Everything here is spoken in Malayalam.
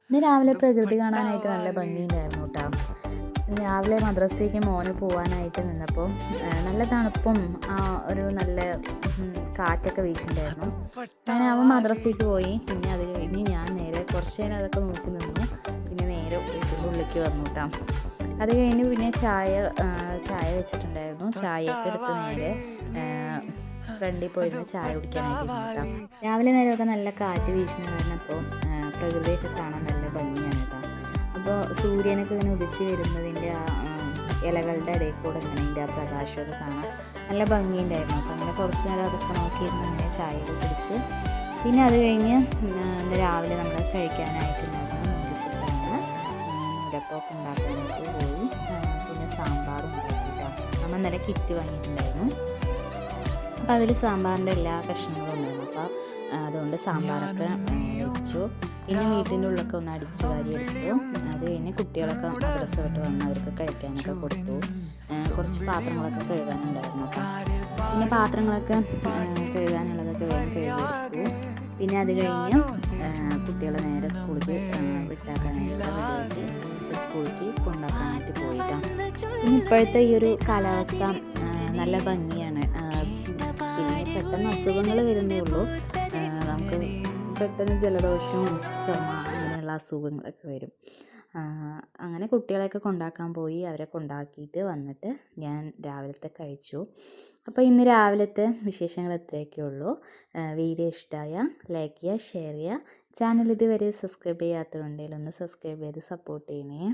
ഇന്ന് രാവിലെ പ്രകൃതി കാണാനായിട്ട് നല്ല ഭംഗിയുണ്ടായിരുന്നു കേട്ടോ. രാവിലെ മദ്രസയ്ക്ക് മോന് പോകാനായിട്ട് നിന്നപ്പോൾ നല്ല തണുപ്പും ഒരു നല്ല കാറ്റൊക്കെ വീശുന്നുണ്ടായിരുന്നു. അങ്ങനെ അവൻ മദ്രസയ്ക്ക് പോയി. പിന്നെ അത് കഴിഞ്ഞ് ഞാൻ നേരെ കുറച്ച് നേരം അതൊക്കെ നോക്കി നിന്നു. പിന്നെ നേരെ വീട്ടിൻ്റെ ഉള്ളിലേക്ക് വന്നു കേട്ടോ. അത് കഴിഞ്ഞ് പിന്നെ ചായ വെച്ചിട്ടുണ്ടായിരുന്നു. ചായയൊക്കെ എടുത്ത് നേരെ ഫ്രണ്ടിൽ പോയിരുന്ന് ചായ കുടിക്കാനായിട്ട് കേട്ടോ. രാവിലെ നേരമൊക്കെ നല്ല കാറ്റ് വീശുന്ന കാരണം അപ്പോൾ പ്രകൃതിയൊക്കെ കാണാൻ നല്ല ഭംഗിയാണ് കേട്ടോ. അപ്പോൾ സൂര്യനൊക്കെ ഇങ്ങനെ ഉദിച്ച് വരുന്നതിൻ്റെ ഇലകളുടെ ഇടയിൽ കൂടെ ഇങ്ങനെ അതിൻ്റെ ആ പ്രകാശമൊക്കെ കാണാൻ നല്ല ഭംഗിയുണ്ടായിരുന്നു. അപ്പോൾ അങ്ങനെ കുറച്ച് നേരം അതൊക്കെ നോക്കിയിരുന്ന് അങ്ങനെ ചായയൊക്കെ കുടിച്ച് പിന്നെ അത് കഴിഞ്ഞ് രാവിലെ നമ്മൾ കഴിക്കാനായിട്ടുണ്ടായിരുന്നു നൂൽപുട്ടാണ്. നൂലപ്പമൊക്കെ ഉണ്ടാക്കാനായിട്ട് പോയി. പിന്നെ സാമ്പാറും ഉണ്ടാക്കിയിട്ടാണ് നമ്മൾ ഇന്നലെ കിറ്റ് വാങ്ങിയിട്ടുണ്ടായിരുന്നു. അപ്പോൾ അതിൽ സാമ്പാറിൻ്റെ എല്ലാ കഷ്ണങ്ങളും ഉണ്ടായിരുന്നു. അപ്പോൾ അതുകൊണ്ട് സാമ്പാറൊക്കെ വെച്ചു. പിന്നെ വീട്ടിൻ്റെ ഉള്ളൊക്കെ ഒന്ന് അടിച്ചു വാരി എടുത്തു. അത് കഴിഞ്ഞ് കുട്ടികളൊക്കെ മദ്രസ വിട്ട് വന്ന് അവർക്ക് കഴിക്കാനൊക്കെ കൊടുത്തു. കുറച്ച് പാത്രങ്ങളൊക്കെ കഴുകാനുണ്ടായിരുന്നു. അപ്പം പിന്നെ പാത്രങ്ങളൊക്കെ കഴുകാനുള്ളതൊക്കെ വേഗം കഴുകിയെടുത്തു. പിന്നെ അത് കഴിഞ്ഞ് കുട്ടികളെ നേരെ സ്കൂളിൽ വിട്ടാക്കാനായിട്ട് സ്കൂളിലേക്ക് കൊണ്ടാക്കാനായിട്ട് പോയിട്ടാണ്. പിന്നെ ഇപ്പോഴത്തെ ഈ ഒരു കാലാവസ്ഥ നല്ല ഭംഗിയാണ്. പിന്നെ പെട്ടെന്ന് അസുഖങ്ങൾ വരുന്നേ ഉള്ളൂ. നമുക്ക് പെട്ടെന്ന് ജലദോഷവും ചുമ അങ്ങനെയുള്ള അസുഖങ്ങളൊക്കെ വരും. അങ്ങനെ കുട്ടികളെയൊക്കെ കൊണ്ടാക്കാൻ പോയി. അവരെ കൊണ്ടാക്കിയിട്ട് വന്നിട്ട് ഞാൻ രാവിലത്തെ കഴിച്ചു. അപ്പോൾ ഇന്ന് രാവിലത്തെ വിശേഷങ്ങൾ ഇത്രയൊക്കെ ഉള്ളൂ. വീഡിയോ ഇഷ്ടമായ ലൈക്ക് ചെയ്യുക, ഷെയർ ചെയ്യുക. ചാനൽ ഇതുവരെ സബ്സ്ക്രൈബ് ചെയ്യാത്തതുണ്ടെങ്കിൽ ഒന്ന് സബ്സ്ക്രൈബ് ചെയ്ത് സപ്പോർട്ട് ചെയ്യണേ.